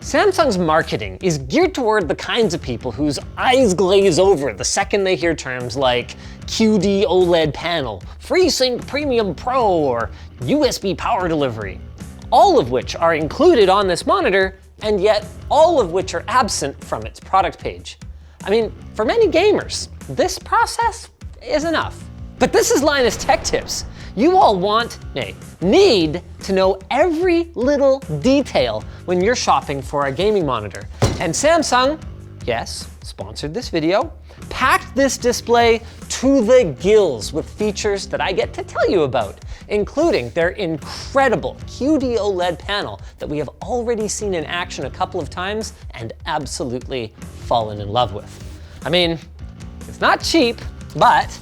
Samsung's marketing is geared toward the kinds of people whose eyes glaze over the second they hear terms like QD-OLED panel, FreeSync Premium Pro, or USB power delivery, all of which are included on this monitor, and yet all of which are absent from its product page. I mean, for many gamers, this process is enough. But this is Linus Tech Tips. You all need to know every little detail when you're shopping for a gaming monitor. And Samsung, yes, sponsored this video, packed this display to the gills with features that I get to tell you about, including their incredible QD-OLED panel that we have already seen in action a couple of times and absolutely fallen in love with. I mean, it's not cheap, but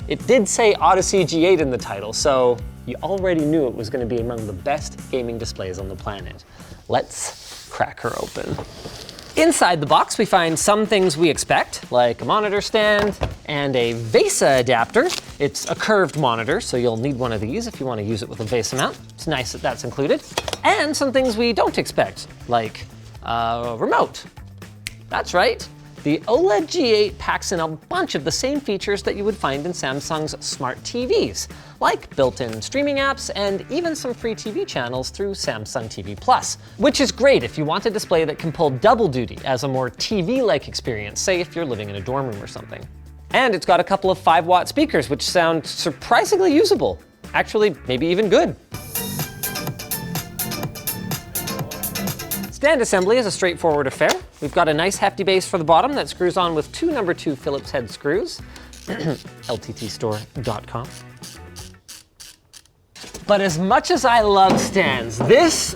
it did say Odyssey G8 in the title, so you already knew it was going to be among the best gaming displays on the planet. Let's crack her open. Inside the box, we find some things we expect, like a monitor stand and a VESA adapter. It's a curved monitor, so you'll need one of these if you want to use it with a VESA mount. It's nice that that's included. And some things we don't expect, like a remote. That's right. The OLED G8 packs in a bunch of the same features that you would find in Samsung's smart TVs, like built-in streaming apps and even some free TV channels through Samsung TV Plus, which is great if you want a display that can pull double duty as a more TV-like experience, say if you're living in a dorm room or something. And it's got a couple of 5-watt speakers, which sound surprisingly usable. Actually, maybe even good. Stand assembly is a straightforward affair. We've got a nice hefty base for the bottom that screws on with 2 No. 2 Phillips head screws. LTTstore.com. But as much as I love stands, this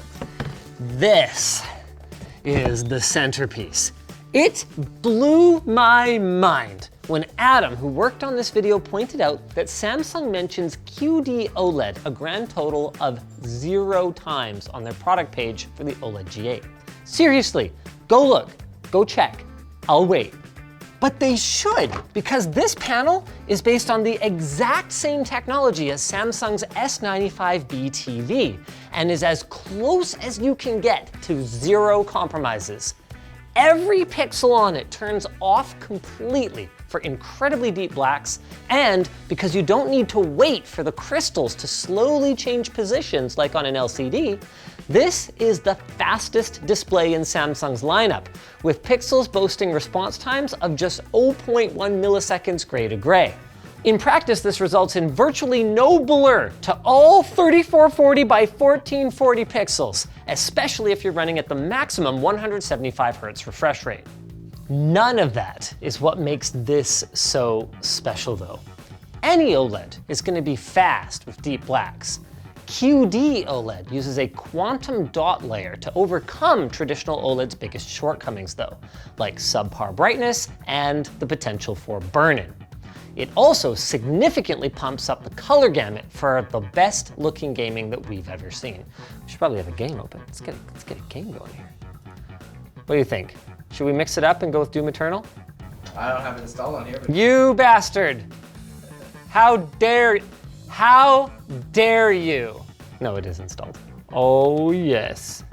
is the centerpiece. It blew my mind when Adam, who worked on this video, pointed out that Samsung mentions QD-OLED a grand total of 0 times on their product page for the OLED G8. Seriously, go look, go check, I'll wait. But they should, because this panel is based on the exact same technology as Samsung's S95B TV and is as close as you can get to 0 compromises. Every pixel on it turns off completely for incredibly deep blacks, and because you don't need to wait for the crystals to slowly change positions like on an LCD, this is the fastest display in Samsung's lineup, with pixels boasting response times of just 0.1 milliseconds gray to gray. In practice, this results in virtually no blur to all 3440 by 1440 pixels, especially if you're running at the maximum 175 Hz refresh rate. None of that is what makes this so special though. Any OLED is going to be fast with deep blacks. QD-OLED uses a quantum dot layer to overcome traditional OLED's biggest shortcomings though, like subpar brightness and the potential for burn-in. It also significantly pumps up the color gamut for the best looking gaming that we've ever seen. We should probably have a game open. Let's get a game going here. What do you think? Should we mix it up and go with Doom Eternal? I don't have it installed on here. You bastard! How dare you? No, it is installed. Oh yes.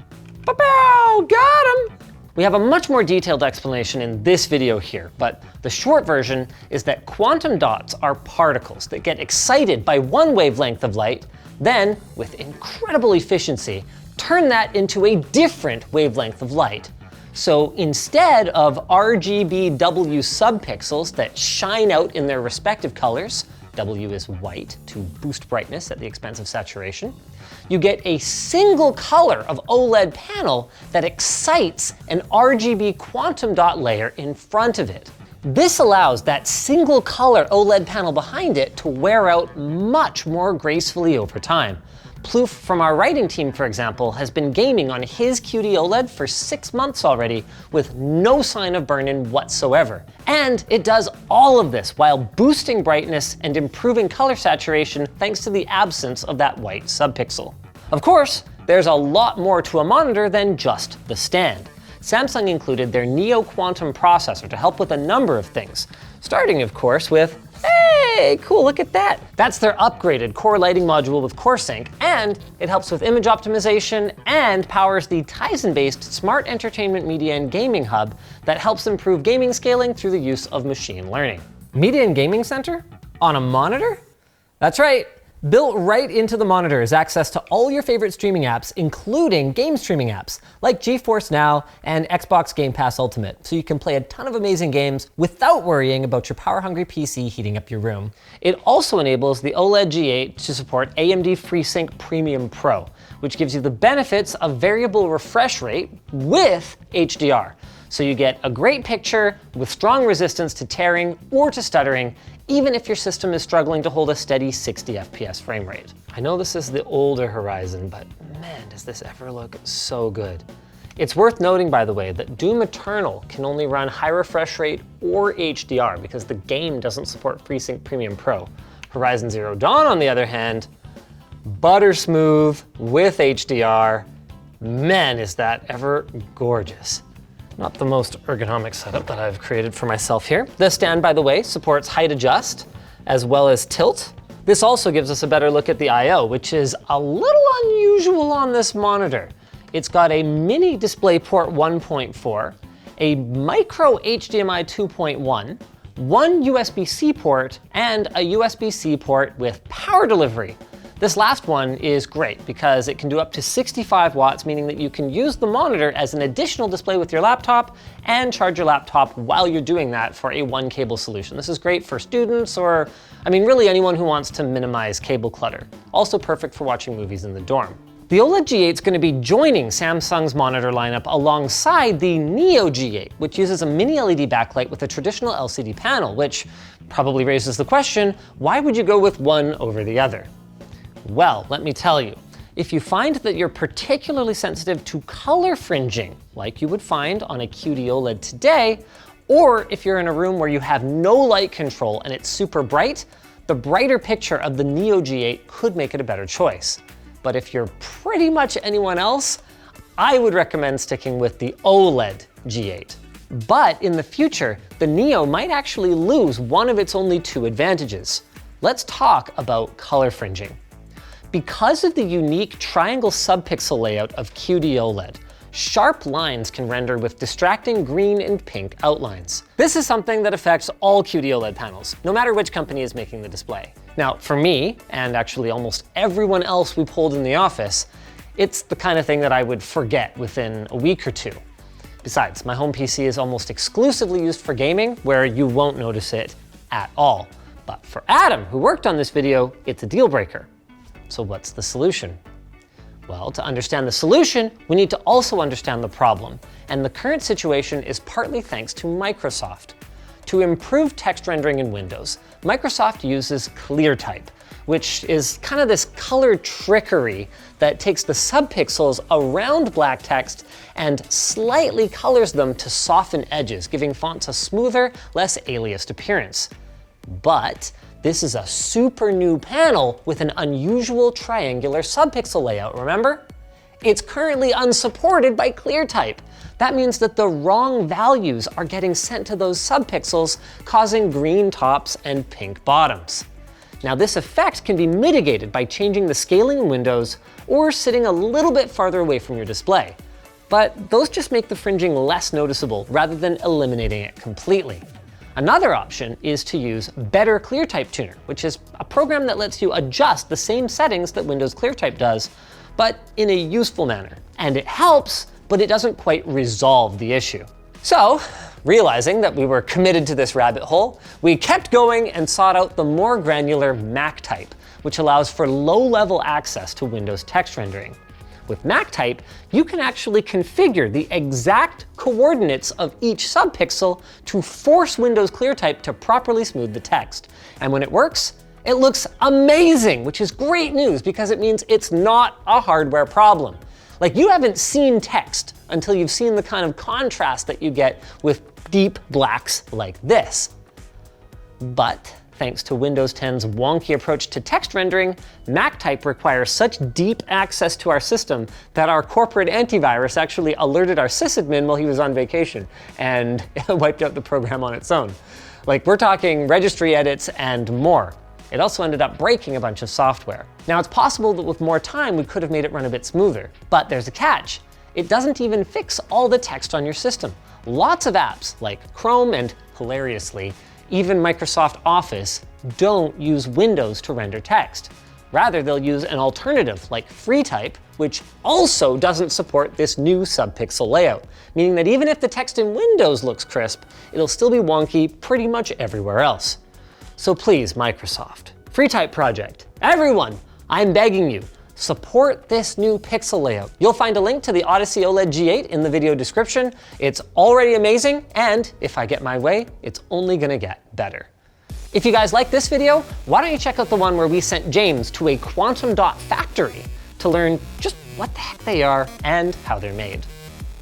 Ba-bow! Got him! We have a much more detailed explanation in this video here, but the short version is that quantum dots are particles that get excited by one wavelength of light, then, with incredible efficiency, turn that into a different wavelength of light. So instead of RGB W subpixels that shine out in their respective colors, W is white to boost brightness at the expense of saturation, you get a single color of OLED panel that excites an RGB quantum dot layer in front of it. This allows that single color OLED panel behind it to wear out much more gracefully over time. Plouffe from our writing team, for example, has been gaming on his QD-OLED for 6 months already with no sign of burn-in whatsoever. And it does all of this while boosting brightness and improving color saturation thanks to the absence of that white subpixel. Of course, there's a lot more to a monitor than just the stand. Samsung included their Neo Quantum processor to help with a number of things, starting of course with, hey, Hey, cool, look at that. That's their upgraded core lighting module with CoreSync, and it helps with image optimization and powers the Tizen-based smart entertainment media and gaming hub that helps improve gaming scaling through the use of machine learning. Media and Gaming Center? On a monitor? That's right. Built right into the monitor is access to all your favorite streaming apps, including game streaming apps like GeForce Now and Xbox Game Pass Ultimate, so you can play a ton of amazing games without worrying about your power-hungry PC heating up your room. It also enables the OLED G8 to support AMD FreeSync Premium Pro, which gives you the benefits of variable refresh rate with HDR. So you get a great picture with strong resistance to tearing or to stuttering, even if your system is struggling to hold a steady 60 FPS frame rate. I know this is the older Horizon, but man, does this ever look so good. It's worth noting, by the way, that Doom Eternal can only run high refresh rate or HDR because the game doesn't support FreeSync Premium Pro. Horizon Zero Dawn, on the other hand, butter smooth with HDR. Man, is that ever gorgeous. Not the most ergonomic setup that I've created for myself here. This stand, by the way, supports height adjust as well as tilt. This also gives us a better look at the I/O, which is a little unusual on this monitor. It's got a mini DisplayPort 1.4, a micro HDMI 2.1, one USB-C port, and a USB-C port with power delivery. This last one is great because it can do up to 65 watts, meaning that you can use the monitor as an additional display with your laptop and charge your laptop while you're doing that for a one cable solution. This is great for students or, really anyone who wants to minimize cable clutter. Also perfect for watching movies in the dorm. The OLED G8 is going to be joining Samsung's monitor lineup alongside the Neo G8, which uses a mini LED backlight with a traditional LCD panel, which probably raises the question, why would you go with one over the other? Well, let me tell you, if you find that you're particularly sensitive to color fringing, like you would find on a QD-OLED today, or if you're in a room where you have no light control and it's super bright, the brighter picture of the Neo G8 could make it a better choice. But if you're pretty much anyone else, I would recommend sticking with the OLED G8. But in the future, the Neo might actually lose one of its only two advantages. Let's talk about color fringing. Because of the unique triangle subpixel layout of QD-OLED, sharp lines can render with distracting green and pink outlines. This is something that affects all QD-OLED panels, no matter which company is making the display. Now, for me, and actually almost everyone else we polled in the office, it's the kind of thing that I would forget within a week or two. Besides, my home PC is almost exclusively used for gaming, where you won't notice it at all. But for Adam, who worked on this video, it's a deal breaker. So what's the solution? Well, to understand the solution, we need to also understand the problem. And the current situation is partly thanks to Microsoft. To improve text rendering in Windows, Microsoft uses ClearType, which is kind of this color trickery that takes the subpixels around black text and slightly colors them to soften edges, giving fonts a smoother, less aliased appearance. But this is a super new panel with an unusual triangular subpixel layout, remember? It's currently unsupported by ClearType. That means that the wrong values are getting sent to those subpixels, causing green tops and pink bottoms. Now, this effect can be mitigated by changing the scaling in Windows or sitting a little bit farther away from your display. But those just make the fringing less noticeable rather than eliminating it completely. Another option is to use Better ClearType Tuner, which is a program that lets you adjust the same settings that Windows ClearType does, but in a useful manner. And it helps, but it doesn't quite resolve the issue. So, realizing that we were committed to this rabbit hole, we kept going and sought out the more granular MacType, which allows for low-level access to Windows text rendering. With MacType, you can actually configure the exact coordinates of each subpixel to force Windows ClearType to properly smooth the text. And when it works, it looks amazing, which is great news because it means it's not a hardware problem. Like, you haven't seen text until you've seen the kind of contrast that you get with deep blacks like this. But thanks to Windows 10's wonky approach to text rendering, MacType requires such deep access to our system that our corporate antivirus actually alerted our sysadmin while he was on vacation and wiped out the program on its own. Like, we're talking registry edits and more. It also ended up breaking a bunch of software. Now, it's possible that with more time, we could have made it run a bit smoother. But there's a catch. It doesn't even fix all the text on your system. Lots of apps, like Chrome and, hilariously, even Microsoft Office, don't use Windows to render text. Rather, they'll use an alternative, like FreeType, which also doesn't support this new subpixel layout, meaning that even if the text in Windows looks crisp, it'll still be wonky pretty much everywhere else. So please, Microsoft, FreeType project, everyone, I'm begging you, support this new pixel layout. You'll find a link to the Odyssey OLED G8 in the video description. It's already amazing, and if I get my way, it's only gonna get better. If you guys like this video, why don't you check out the one where we sent James to a quantum dot factory to learn just what the heck they are and how they're made.